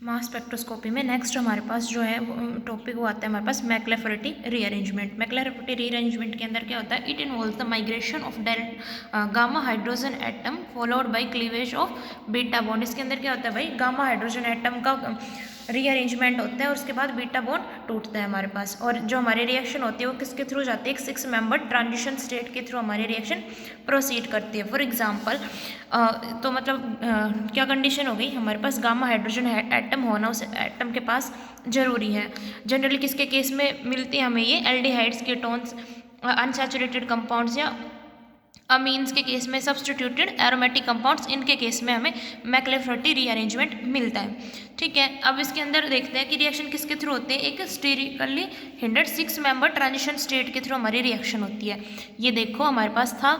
Mass spectroscopy में next हमारे पास जो है टॉपिक वो आता है हमारे पास मैक्लेफर्टी रीअरेंजमेंट। मैक्लेफर्टी रीअरेंजमेंट के अंदर क्या होता है, it involves the migration of gamma hydrogen atom followed by cleavage of beta bond. इसके अंदर क्या होता है भाई, गामा हाइड्रोजन एटम का रीअरेंजमेंट होता है और उसके बाद बीटा बॉन्ड टूटता है हमारे पास। और जो हमारी रिएक्शन होती है वो किसके थ्रू जाती है, एक 6 मेंबर ट्रांजिशन स्टेट के थ्रू हमारी रिएक्शन प्रोसीड करती है। फॉर एग्जांपल तो मतलब क्या कंडीशन हो गई, हमारे पास गामा हाइड्रोजन एटम होना उस एटम के पास ज़रूरी है। जनरली किसके केस में मिलती है हमें ये, एल्डिहाइड्स, कीटोन्स, अनसैचुरेटेड कंपाउंड्स या अमीन्स के केस में सब्सटीट्यूटेड एरोमेटिक कंपाउंड्स, इनके केस में हमें मैक्लेफर्टी रीअरेंजमेंट मिलता है। ठीक है, अब इसके अंदर देखते हैं कि रिएक्शन किसके थ्रू होते हैं, एक स्टेरिकली हिंडेड 6 मेंबर ट्रांजिशन स्टेट के थ्रू हमारी रिएक्शन होती है। ये देखो हमारे पास था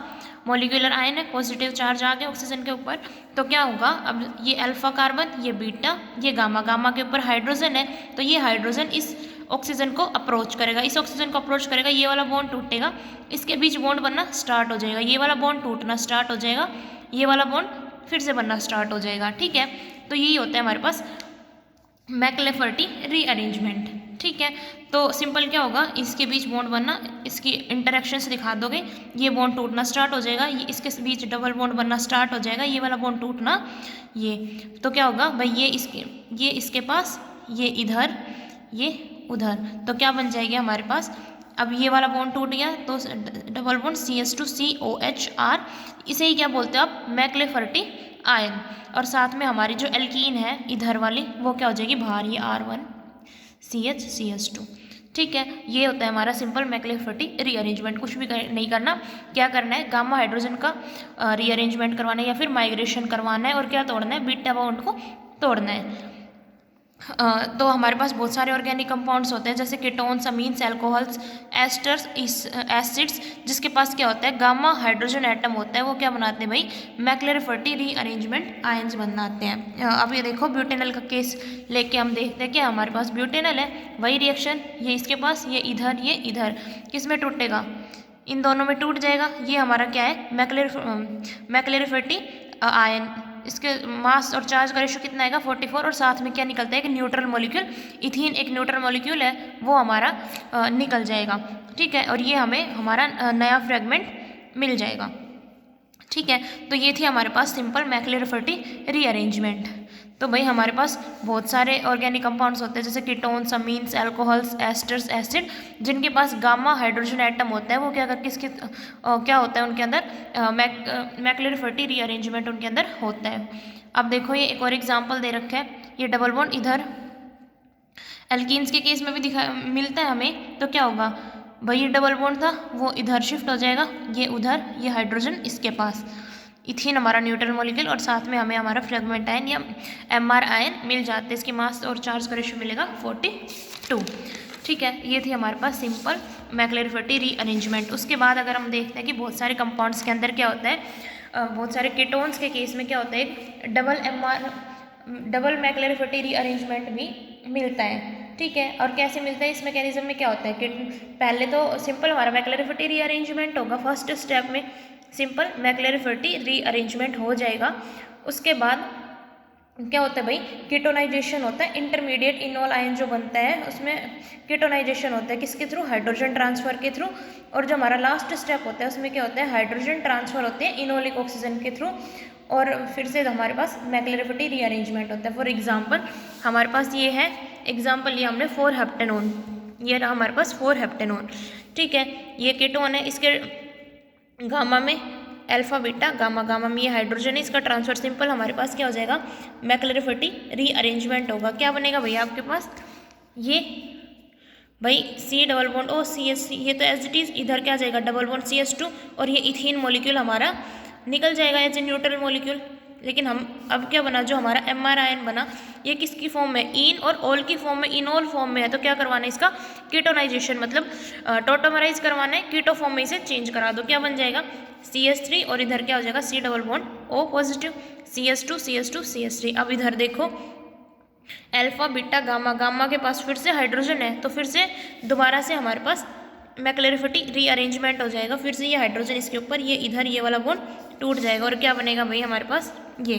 मॉलिक्यूलर आयन है, पॉजिटिव चार्ज आ गया ऑक्सीजन के ऊपर, तो क्या होगा, अब ये अल्फा कार्बन, ये बीटा, ये गामा, गामा के ऊपर हाइड्रोजन है, तो ये हाइड्रोजन इस ऑक्सीजन को अप्रोच करेगा, इस ऑक्सीजन को अप्रोच करेगा, ये वाला बॉन्ड टूटेगा, इसके बीच बॉन्ड बनना स्टार्ट हो जाएगा, ये वाला बॉन्ड टूटना स्टार्ट हो जाएगा, ये वाला बॉन्ड फिर से बनना स्टार्ट हो जाएगा। ठीक है, तो यही होता है हमारे पास मैक्लेफर्टी रीअरेंजमेंट। ठीक है, तो सिंपल क्या होगा, इसके बीच बॉन्ड बनना, इसकी इंटरेक्शंस दिखा दोगे, ये बॉन्ड टूटना स्टार्ट हो जाएगा, ये इसके बीच डबल बॉन्ड बनना स्टार्ट हो जाएगा, ये वाला बॉन्ड टूटना, ये तो क्या होगा भाई, ये इसके पास, ये इधर, ये उधर, तो क्या बन जाएगी हमारे पास, अब ये वाला बॉन्ड टूट गया तो डबल बॉन्ड CH2COHR, इसे ही क्या बोलते हैं आप, मैक्लेफर्टी आयन। और साथ में हमारी जो एल्कीन है इधर वाली, वो क्या हो जाएगी बाहर, ये R1CH2। ठीक है, ये होता है हमारा सिंपल मैक्लेफर्टी रीअरेंजमेंट। कुछ भी नहीं करना, क्या करना है, गामा हाइड्रोजन का रीअरेंजमेंट करवाना है या फिर माइग्रेशन करवाना है, और क्या तोड़ना है, बीटा बॉन्ड को तोड़ना है। तो हमारे पास बहुत सारे ऑर्गेनिक कंपाउंड्स होते हैं, जैसे ketones, amines, alcohols, asters, acids, जिसके पास क्या होता है, गामा हाइड्रोजन एटम होता है, वो क्या बनाते हैं भाई, मैक्लेफर्टी रीअरेंजमेंट आयंस बनाते हैं। अब ये देखो ब्यूटेनल का केस लेके हम देखते हैं कि हमारे पास ब्यूटेनल है, वही रिएक्शन, ये इसके पास, ये इधर, किस में टूटेगा, इन दोनों में टूट जाएगा। ये हमारा क्या है, मैक्लेफर्टी आयन, इसके मास और चार्ज का रेशो कितना आएगा 44, और साथ में क्या निकलता है, एक न्यूट्रल मॉलिक्यूल, इथीन एक न्यूट्रल मॉलिक्यूल है, वो हमारा निकल जाएगा। ठीक है, और ये हमें हमारा नया फ्रेगमेंट मिल जाएगा। ठीक है, तो ये थी हमारे पास सिंपल मैक्लेफर्टी रीअरेंजमेंट। तो भाई हमारे पास बहुत सारे ऑर्गेनिक कंपाउंड्स होते हैं, जैसे ketones, amines, alcohols, asters, acid, जिनके पास गामा हाइड्रोजन एटम होता है, वो क्या कर किसके क्या होता है उनके अंदर, मैक्लेफर्टी रीअरेंजमेंट उनके अंदर होता है। अब देखो ये एक और एग्जाम्पल दे रखा है, ये डबल बॉन्ड इधर एल्कीन्स के केस में भी मिलता है हमें, तो क्या होगा भाई, ये डबल बॉन्ड था वो इधर शिफ्ट हो जाएगा, ये उधर, ये हाइड्रोजन इसके पास, इथीन हमारा न्यूट्रल मॉलिक्यूल, और साथ में हमें हमारा फ्रेगमेंट आयन या MR आयन मिल जाते हैं, इसकी मास और चार्ज का रेशो मिलेगा 42। ठीक है, ये थी हमारे पास सिंपल मैक्लेफर्टी रीअरेंजमेंट। उसके बाद अगर हम देखते हैं कि बहुत सारे कंपाउंड्स के अंदर क्या होता है, बहुत सारे कीटोन्स के केस में क्या होता है, डबल मैक्लेफर्टी रीअरेंजमेंट भी मिलता है। ठीक है, और कैसे मिलता है, इस मैकेनिज्म में क्या होता है कि पहले तो सिंपल हमारा मैक्लेफर्टी रीअरेंजमेंट होगा, फर्स्ट स्टेप में सिंपल मैक्लेफर्टी रीअरेंजमेंट हो जाएगा। उसके बाद क्या होता है भाई, कीटोनाइजेशन होता है, इंटरमीडिएट इनोल आयन जो बनता है उसमें कीटोनाइजेशन होता है, किसके थ्रू, हाइड्रोजन ट्रांसफर के थ्रू। और जो हमारा लास्ट स्टेप होता है उसमें क्या होता है, हाइड्रोजन ट्रांसफर होते हैं इनोलिक ऑक्सीजन के थ्रू, और फिर से हमारे पास मैक्लेफर्टी रीअरेंजमेंट होता है। फॉर एग्जाम्पल हमारे पास ये है, एग्जाम्पल लिया हमने 4 हेप्टेनोन, ये रहा हमारे पास 4 हेप्टेनोन। ठीक है, ये कीटोन है, इसके गामा में अल्फा बीटा, गामा गामा में ये हाइड्रोजन है, इसका ट्रांसफर सिंपल हमारे पास क्या हो जाएगा, मैक्लेफर्टी रीअरेंजमेंट होगा। क्या बनेगा भैया आपके पास, ये भाई C double bond O CH3, ये तो एज इट इज़, इधर क्या आ जाएगा डबल बॉन्ड CH2, और ये इथीन मॉलिक्यूल हमारा निकल जाएगा एज ए न्यूट्रल मॉलिक्यूल। लेकिन हम अब क्या बना, जो हमारा MR आयन बना, ये किसकी फॉर्म में, इन और ऑल की फॉर्म में, इनोल फॉर्म में है, तो क्या करवाना है इसका कीटोनाइजेशन, मतलब टोटोमराइज करवाना है, कीटो फॉर्म में इसे चेंज करा दो, क्या बन जाएगा CH3, और इधर क्या हो जाएगा C double bond O positive, CH2 अब इधर देखो अल्फा बीटा गामा, गामा के पास फिर से हाइड्रोजन है, तो फिर से दोबारा से हमारे पास मैक्लेफर्टी रीअरेंजमेंट हो जाएगा, फिर से ये हाइड्रोजन इसके ऊपर, ये इधर, ये वाला बॉन्ड टूट जाएगा, और क्या बनेगा भाई हमारे पास, ये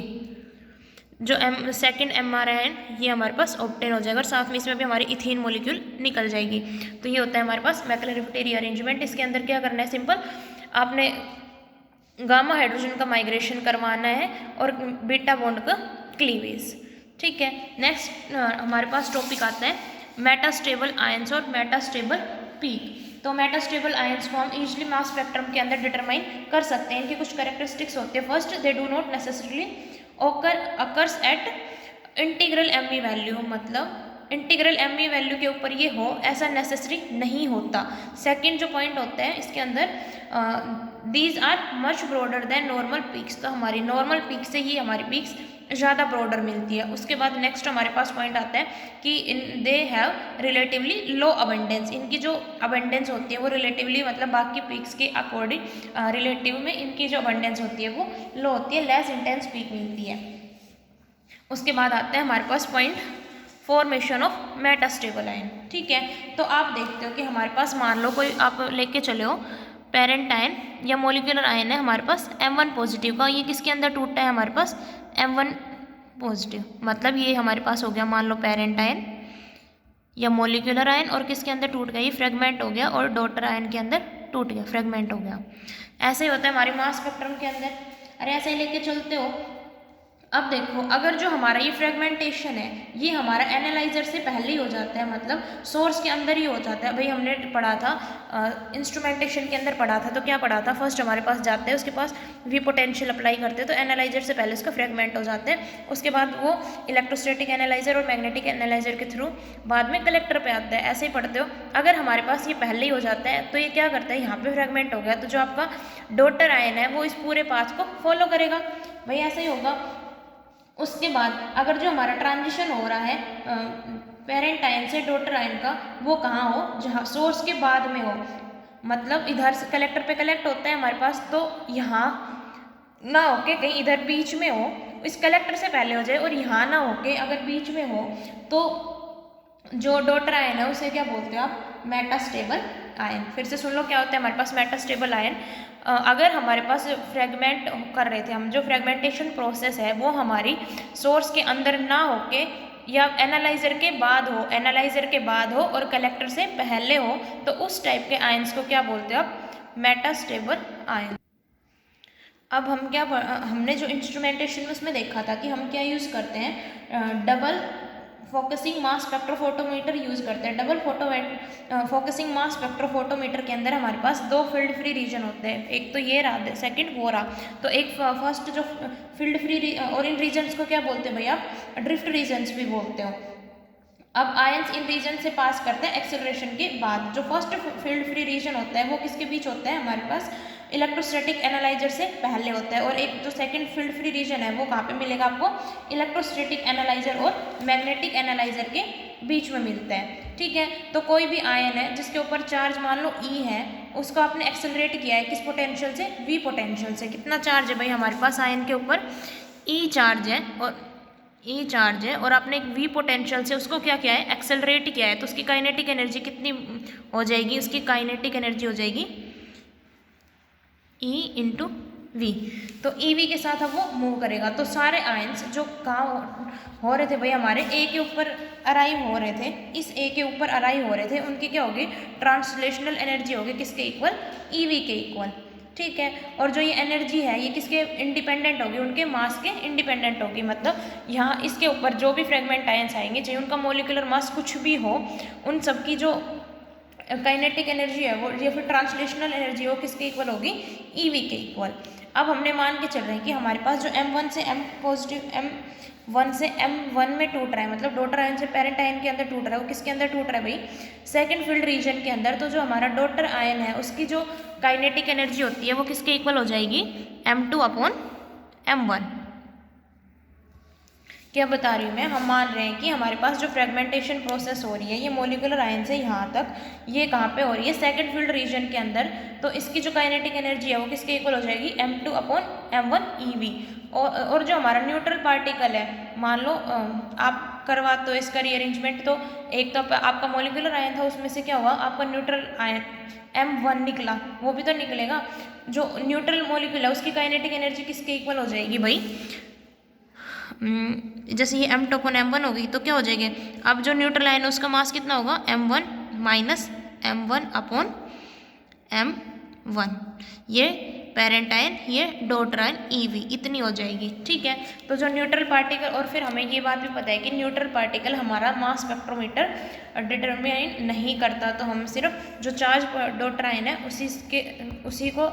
जो सेकंड MR है ये हमारे पास ऑब्टेन हो जाएगा और साथ में इसमें भी हमारी इथीन मॉलिक्यूल निकल जाएगी। तो ये होता है हमारे पास मैक्लेरिफिटी रीअरेंजमेंट। इसके अंदर क्या करना है, सिंपल आपने गामा हाइड्रोजन का माइग्रेशन करवाना है और बीटा बॉन्ड का क्लीवेज। ठीक है, नेक्स्ट हमारे पास टॉपिक आता है मेटास्टेबल आयंस और मेटास्टेबल पीक। तो मेटास्टेबल आयंस को हम इजीली मास स्पेक्ट्रम के अंदर डिटरमाइन कर सकते हैं। इनकी कुछ कैरेक्टरिस्टिक्स होती है। First, they do not necessarily occurs at integral ME value, मतलब इंटीग्रल एमई वैल्यू के ऊपर ये हो ऐसा नेसेसरी नहीं होता। सेकंड जो पॉइंट होता है इसके अंदर, these are much broader than normal peaks. तो हमारी नॉर्मल पीक से ही हमारी पीक्स ज़्यादा ब्रॉडर मिलती है। उसके बाद नेक्स्ट हमारे पास पॉइंट आता है कि they have relatively low abundance. इनकी जो अबंडेंस होती है वो रिलेटिवली, मतलब बाकी पीक्स के अकॉर्डिंग रिलेटिव में इनकी जो अबंडेंस होती है वो लो होती है, लेस इंटेंस पीक मिलती है। उसके बाद आता है हमारे पास point formation of metastable ion. ठीक है, तो आप देखते हो कि हमारे पास मान लो कोई आप लेके चले हो पेरेंट आयन या मोलिकुलर आयन है हमारे पास M1 पॉजिटिव का, ये किसके अंदर टूटता है हमारे पास M1 पॉजिटिव, मतलब ये हमारे पास हो गया मान लो पेरेंट आयन या मोलिकुलर आयन और किसके अंदर टूट गया, ये फ्रेगमेंट हो गया और डॉटर आयन के अंदर टूट गया, फ्रेगमेंट हो गया। ऐसे ही होता है हमारे मास स्पेक्ट्रम के अंदर। अरे ऐसे ही लेके चलते हो। अब देखो, अगर जो हमारा ये फ्रेगमेंटेशन है ये हमारा एनालाइजर से पहले ही हो जाता है, मतलब सोर्स के अंदर ही हो जाता है। भाई हमने पढ़ा था इंस्ट्रूमेंटेशन के अंदर पढ़ा था, तो क्या पढ़ा था, फर्स्ट हमारे पास जाते हैं, उसके पास वी पोटेंशियल अप्लाई करते हैं, तो एनालाइजर से पहले उसका फ्रेगमेंट हो जाते हैं। उसके बाद वो इलेक्ट्रोस्टैटिक एनालाइजर और मैग्नेटिक एनालाइजर के थ्रू बाद में कलेक्टर पे आता है। ऐसे ही पढ़ते हो। अगर हमारे पास ये पहले ही हो जाता है तो ये क्या करता है, यहाँ पे फ्रेगमेंट हो गया, तो जो आपका डॉटर आयन है वो इस पूरे पाथ को फॉलो करेगा। भाई ऐसा ही होगा। उसके बाद अगर जो हमारा ट्रांजिशन हो रहा है पेरेंट आयन से डॉटर आयन का, वो कहाँ हो, जहाँ सोर्स के बाद में हो, मतलब इधर से कलेक्टर पे कलेक्ट होता है हमारे पास, तो यहाँ ना होके कहीं इधर बीच में हो, इस कलेक्टर से पहले हो जाए, और यहाँ ना होके अगर बीच में हो तो जो डॉटर आयन है उसे क्या बोलते हो आप, मेटास्टेबल आयन। फिर से सुन लो क्या होता है हमारे पास मेटास्टेबल आयन। अगर हमारे पास फ्रेगमेंट कर रहे थे हम, जो फ्रेगमेंटेशन प्रोसेस है वो हमारी सोर्स के अंदर ना होके या एनालाइजर के बाद हो, एनालाइजर के बाद हो और कलेक्टर से पहले हो, तो उस टाइप के आयंस को क्या बोलते हो आप, मेटास्टेबल आयन। अब हम क्या हमने जो इंस्ट्रूमेंटेशन में उसमें देखा था कि हम क्या यूज़ करते हैं, डबल फोकसिंग मास स्पेक्ट्रोफोटोमीटर यूज़ करते हैं। डबल फोकसिंग मास स्पेक्ट्रोफोटोमीटर के अंदर हमारे पास दो फील्ड फ्री रीजन होते हैं, एक तो ये रहा, सेकंड वो रहा। तो एक फर्स्ट जो फील्ड फ्री, और इन रीजन्स को क्या बोलते हैं भाई आप, ड्रिफ्ट रीजन्स भी बोलते हो। अब आयंस इन रीजन से पास करते हैं एक्सेलरेशन के बाद। जो फर्स्ट फील्ड फ्री रीजन होता है वो किसके बीच होता है हमारे पास, इलेक्ट्रोस्टैटिक एनालाइजर से पहले होता है, और एक जो सेकंड फील्ड फ्री रीजन है वो कहाँ पे मिलेगा आपको, इलेक्ट्रोस्टैटिक एनालाइजर और मैग्नेटिक एनालाइजर के बीच में मिलता है। ठीक है, तो कोई भी आयन है जिसके ऊपर चार्ज मान लो E है, उसको आपने एक्सेलरेट किया है किस पोटेंशियल से, V पोटेंशियल से। कितना चार्ज है भाई हमारे पास आयन के ऊपर, E चार्ज है, और E चार्ज है, और आपने एक V पोटेंशियल से उसको क्या किया है, एक्सेलरेट किया है, तो उसकी काइनेटिक एनर्जी कितनी हो जाएगी, उसकी काइनेटिक एनर्जी हो जाएगी E इंटू V। तो EV के साथ अब वो मूव करेगा। तो सारे आयंस जो कहाँ हो रहे थे भाई, हमारे A के ऊपर अराइव हो रहे थे, इस A के ऊपर अराइव हो रहे थे, उनकी क्या होगी, ट्रांसलेशनल एनर्जी होगी किसके इक्वल, EV के इक्वल। ठीक है, और जो ये एनर्जी है ये किसके इंडिपेंडेंट होगी, उनके मास के इंडिपेंडेंट होगी। मतलब यहाँ इसके ऊपर जो भी फ्रेगमेंट आयंस आएंगे, चाहे उनका मोलिकुलर मास कुछ भी हो, उन सब की जो काइनेटिक एनर्जी है वो, या फिर ट्रांसलेशनल एनर्जी हो, किसके इक्वल होगी, EV के इक्वल। अब हमने मान के चल रहे हैं कि हमारे पास जो M1 से M पॉजिटिव, M1 से M1 में टूट रहा है, मतलब डॉटर आयन से पेरेंट आयन के अंदर टूट रहा है, वो किसके अंदर टूट रहा है भाई, सेकंड फील्ड रीजन के अंदर। तो जो हमारा डॉटर आयन है उसकी जो काइनेटिक एनर्जी होती है वो किसके इक्वल हो जाएगी, M2 अपॉन M1। क्या बता रही हूँ मैं, हम मान रहे हैं कि हमारे पास जो फ्रेगमेंटेशन प्रोसेस हो रही है ये मोलिकुलर आयन से यहाँ तक, ये कहाँ पे हो रही है, सेकंड फील्ड रीजन के अंदर। तो इसकी जो काइनेटिक एनर्जी है वो किसके इक्वल हो जाएगी, M2 अपॉन M1 EV। और जो हमारा न्यूट्रल पार्टिकल है, मान लो आप करवाते हो इसका रीअरेंजमेंट, तो एक तो आपका मोलिकुलर आयन था, उसमें से क्या हुआ, आपका न्यूट्रल आयन M1 निकला, वो भी तो निकलेगा। जो न्यूट्रल मोलिक्यूल है उसकी काइनेटिक एनर्जी किसके इक्वल हो जाएगी भाई, जैसे ये m2 अपॉन m1 होगी तो क्या हो जाएगी, अब जो न्यूट्रल आयन है उसका मास कितना होगा, m1 minus m1 upon m1, ये पेरेंट आयन, ये डॉटर आयन EV, इतनी हो जाएगी। ठीक है, तो जो न्यूट्रल पार्टिकल, और फिर हमें ये बात भी पता है कि न्यूट्रल पार्टिकल हमारा मास स्पेक्ट्रोमीटर डिटरमाइन नहीं करता, तो हम सिर्फ जो चार्ज डॉटर आयन है उसी को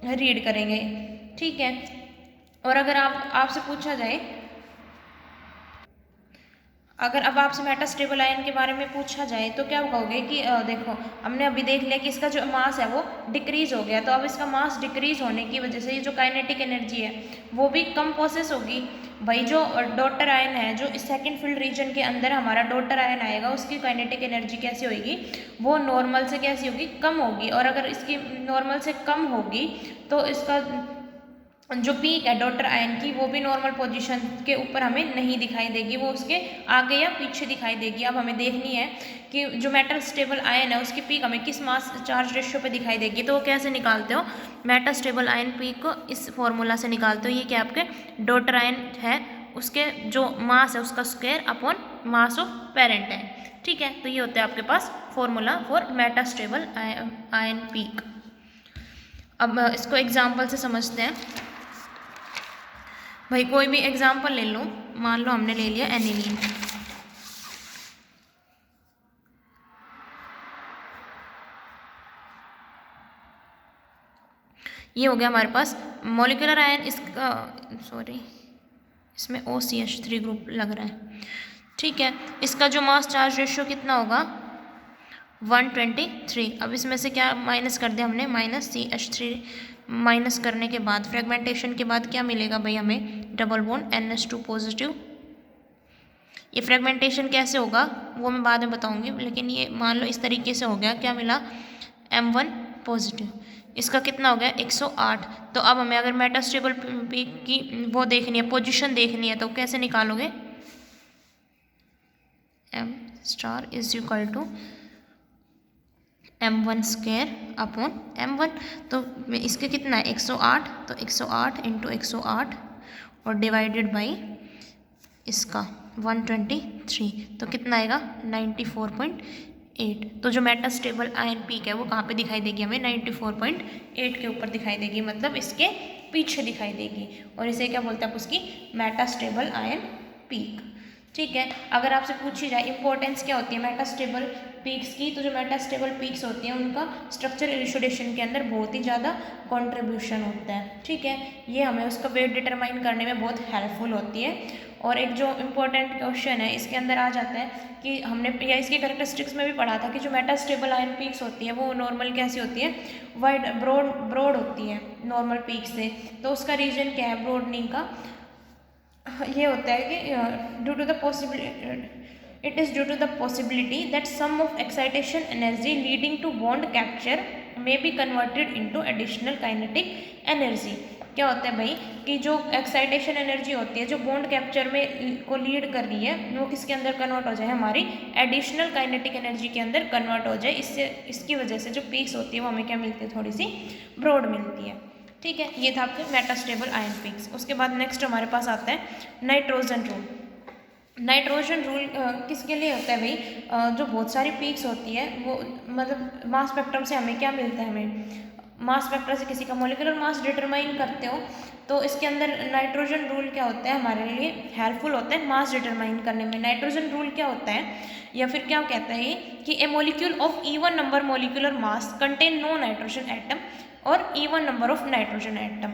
रीड करेंगे। ठीक है, और अगर आपसे पूछा जाए, अगर अब आपसे मेटास्टेबल आयन के बारे में पूछा जाए तो क्या कहोगे कि देखो हमने अभी देख लिया कि इसका जो मास है वो डिक्रीज हो गया, तो अब इसका मास डिक्रीज होने की वजह से ये जो काइनेटिक एनर्जी है वो भी कम प्रोसेस होगी। भाई जो डॉटर आयन है, जो सेकंड फील्ड रीजन के अंदर हमारा डॉटर आयन आएगा, उसकी काइनेटिक एनर्जी कैसी होगी, वो नॉर्मल से कैसी होगी, कम होगी। और अगर इसकी नॉर्मल से कम होगी तो इसका जो पीक है डॉटर आयन की वो भी नॉर्मल पोजीशन के ऊपर हमें नहीं दिखाई देगी, वो उसके आगे या पीछे दिखाई देगी। अब हमें देखनी है कि जो मेटल स्टेबल आयन है उसकी पीक हमें किस मास चार्ज रेशियो पे दिखाई देगी। तो वो कैसे निकालते हो, मेटल स्टेबल आयन पीक को इस फॉर्मूला से निकालते हो। ये क्या आपके डॉटर आयन है, उसके जो मास है उसका square upon mass of parent है। ठीक है, तो ये होता है आपके पास formula for metal stable ion peak. अब इसको एग्जाम्पल से समझते हैं। भाई कोई भी एग्जाम्पल ले लो, मान लो हमने ले लिया एनिलीन। ये हो गया हमारे पास मॉलिक्यूलर आयन, इसका इसमें OCH3 ग्रुप लग रहा है। ठीक है, इसका जो मास चार्ज रेशियो कितना होगा, 123। अब इसमें से क्या माइनस कर दिया हमने, माइनस CH3 माइनस करने के बाद फ्रेगमेंटेशन के बाद क्या मिलेगा भाई हमें, डबल बॉन्ड NH2 पॉजिटिव। ये फ्रेगमेंटेशन कैसे होगा वो मैं बाद में बताऊंगी, लेकिन ये मान लो इस तरीके से हो गया, क्या मिला, M1 पॉजिटिव। इसका कितना हो गया, 108। तो अब हमें अगर मेटास्टेबल पीक की वो देखनी है, पोजीशन देखनी है, तो कैसे निकालोगे, M star is equal to M1 square upon M1। तो इसके कितना है, 108, तो 108 इंटू 108 और डिवाइडेड बाई इसका 123, तो कितना आएगा, 94.8। तो जो मेटास्टेबल आयन पीक है वो कहाँ पे दिखाई देगी हमें, 94.8 के ऊपर दिखाई देगी, मतलब इसके पीछे दिखाई देगी, और इसे क्या बोलते हैं, उसकी मेटास्टेबल आयन पीक। ठीक है, अगर आपसे पूछी जाए इंपॉर्टेंस क्या होती है मेटास्टेबल पीक्स की, तो जो मेटास्टेबल पीक्स होती हैं उनका स्ट्रक्चर इल्यूसिडेशन के अंदर बहुत ही ज़्यादा कंट्रीब्यूशन होता है। ठीक है, ये हमें उसका वेट डिटरमाइन करने में बहुत हेल्पफुल होती है। और एक जो इम्पोर्टेंट क्वेश्चन है इसके अंदर आ जाता है कि हमने या इसके कैरेक्टरिस्टिक्स में भी पढ़ा था कि जो मेटास्टेबल आयन पीक्स होती है वो नॉर्मल कैसी होती है, वाइड ब्रॉड होती है नॉर्मल पीक से। तो उसका रीजन क्या है ब्रॉडनिंग का, ये होता है कि due to the possibility, it is due to the possibility that some of excitation energy leading to bond capture may be converted into additional kinetic energy. क्या होता है भाई कि जो एक्साइटेशन एनर्जी होती है जो बॉन्ड कैप्चर में को लीड कर रही है, वो किसके अंदर कन्वर्ट हो जाए, हमारी एडिशनल काइनेटिक एनर्जी के अंदर कन्वर्ट हो जाए। इससे इसकी वजह से जो पीक्स होती है वो हमें क्या मिलती है, थोड़ी सी ब्रॉड मिलती है। ठीक है, ये था आपके मेटास्टेबल आयन पीक्स। उसके बाद नेक्स्ट हमारे पास आता है नाइट्रोजन रूल। नाइट्रोजन रूल किसके लिए होता है भाई, जो बहुत सारी पीक्स होती है वो मतलब मास स्पेक्ट्रम से हमें क्या मिलता है, हमें मास स्पेक्ट्रम से किसी का मॉलिक्यूलर मास डिटरमाइन करते हो, तो इसके अंदर नाइट्रोजन रूल क्या होता है, हमारे लिए हेल्पफुल होता है मास डिटरमाइन करने में। नाइट्रोजन रूल क्या होता है, या फिर क्या कहता है कि a molecule of even number molecular mass contain no nitrogen atom और even number of nitrogen atom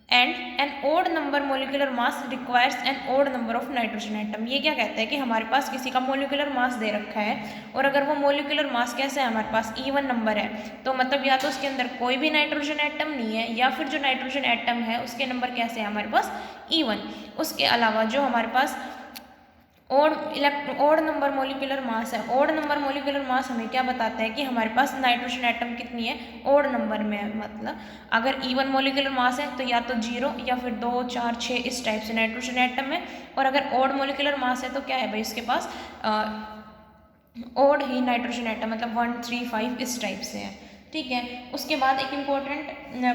and an odd number molecular mass requires an odd number of nitrogen atom. ये क्या कहता है कि हमारे पास किसी का मोलिकुलर मास दे रखा है, और अगर वो मोलिकुलर मास कैसे है, हमारे पास इवन नंबर है, तो मतलब या तो उसके अंदर कोई भी नाइट्रोजन एटम नहीं है, या फिर जो नाइट्रोजन एटम है उसके नंबर कैसे है हमारे पास इवन। उसके अलावा जो हमारे पास ओड नंबर मोलिकुलर मास है, ओड नंबर मोलिकुलर मास हमें क्या बताता है कि हमारे पास नाइट्रोजन एटम कितनी है, ओड नंबर में है। मतलब अगर इवन मोलिकुलर मास है तो या तो 0 या फिर 2, 4, 6 इस टाइप से नाइट्रोजन एटम है, और अगर ओड मोलिकुलर मास है तो क्या है भाई इसके पास ओड ही नाइट्रोजन एटम, मतलब 1, 3, 5 इस टाइप से है। ठीक है। उसके बाद एक इम्पोर्टेंट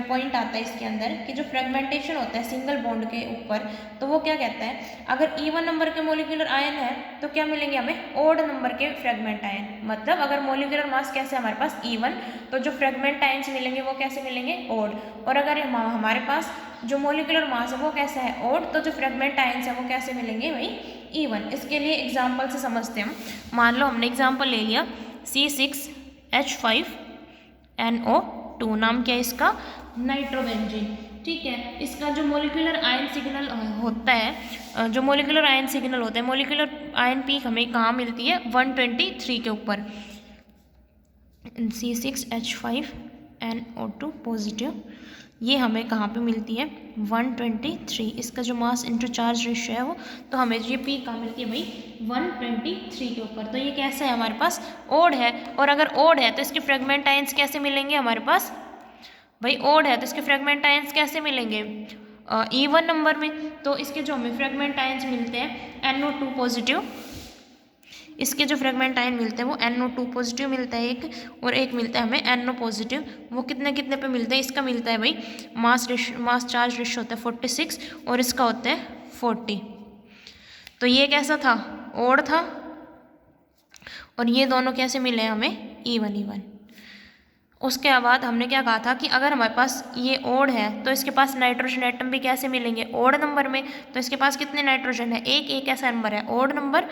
पॉइंट आता है इसके अंदर कि जो फ्रेगमेंटेशन होता है सिंगल बॉन्ड के ऊपर, तो वो क्या कहता है, अगर इवन नंबर के मोलिकुलर आयन है तो क्या मिलेंगे हमें, ओड नंबर के फ्रेगमेंट आयन। मतलब अगर मोलिकुलर मास कैसे हमारे पास इवन, तो जो फ्रेगमेंट आयन्स मिलेंगे वो कैसे मिलेंगे, ओड। और अगर हमारे पास जो मोलिकुलर मास है वो कैसा है, ओड, तो जो फ्रेगमेंट आयन्स है वो कैसे मिलेंगे भाई, इवन। इसके लिए एग्जाम्पल से समझते हैं हम। मान लो हमने एग्जाम्पल ले लिया C6H5NO2, नाम क्या है इसका, नाइट्रोबेंजीन। ठीक है। इसका जो मोलिकुलर आयन सिग्नल होता है, जो मोलिकुलर आयन सिग्नल होता है, मोलिकुलर आयन पीक हमें कहाँ मिलती है, 123 के ऊपर। C6H5NO2 पॉजिटिव, ये हमें कहाँ पे मिलती है, 123। इसका जो मास इंटू चार्ज रेशियो है वो, तो हमें ये पीक कहाँ मिलती है भाई, 123 के ऊपर। तो ये कैसा है हमारे पास, ओड है। और अगर ओड है तो इसके फ्रेगमेंट आयन्स कैसे मिलेंगे हमारे पास, भाई ओड है तो इसके फ्रेगमेंट आयन्स कैसे मिलेंगे, इवन नंबर में। तो इसके जो हमें फ्रेगमेंट आयन्स मिलते हैं NO2 पॉजिटिव, इसके जो फ्रेगमेंट आयन मिलते हैं वो NO2 पॉजिटिव मिलता है एक, और एक मिलता है हमें NO पॉजिटिव। वो कितने कितने पे मिलता है, इसका मिलता है भाई मास चार्ज रेशियो होता है 46 और इसका होता है 40। तो ये कैसा था, ओड था, और ये दोनों कैसे मिले हमें, इवन। उसके बाद हमने क्या कहा था कि अगर हमारे पास ये ओड है तो इसके पास नाइट्रोजन एटम भी कैसे मिलेंगे, ओड नंबर में। तो इसके पास कितने नाइट्रोजन है, एक ऐसा नंबर है ओड नंबर।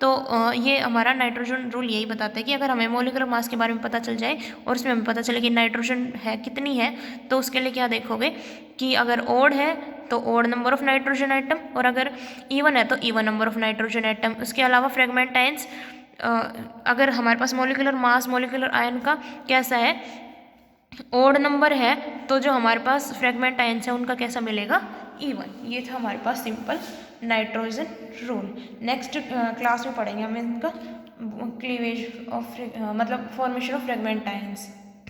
तो ये हमारा नाइट्रोजन रूल यही बताता है कि अगर हमें मोलिकुलर मास के बारे में पता चल जाए और उसमें हमें पता चले कि नाइट्रोजन है कितनी है, तो उसके लिए क्या देखोगे कि अगर ओड है तो odd number of nitrogen atom, और अगर इवन है तो even number of nitrogen atom. उसके अलावा फ्रेगमेंट आयन्स, अगर हमारे पास मोलिकुलर मास मोलिकुलर आयन का कैसा है, ओड नंबर है, तो जो हमारे पास फ्रेगमेंट आयन्स है उनका कैसा मिलेगा, इवन। ये था हमारे पास simple nitrogen rule. Next class में पढ़ेंगे हम इनका क्लीवेज ऑफ मतलब फॉर्मेशन ऑफ फ्रेगमेंट आयन्स।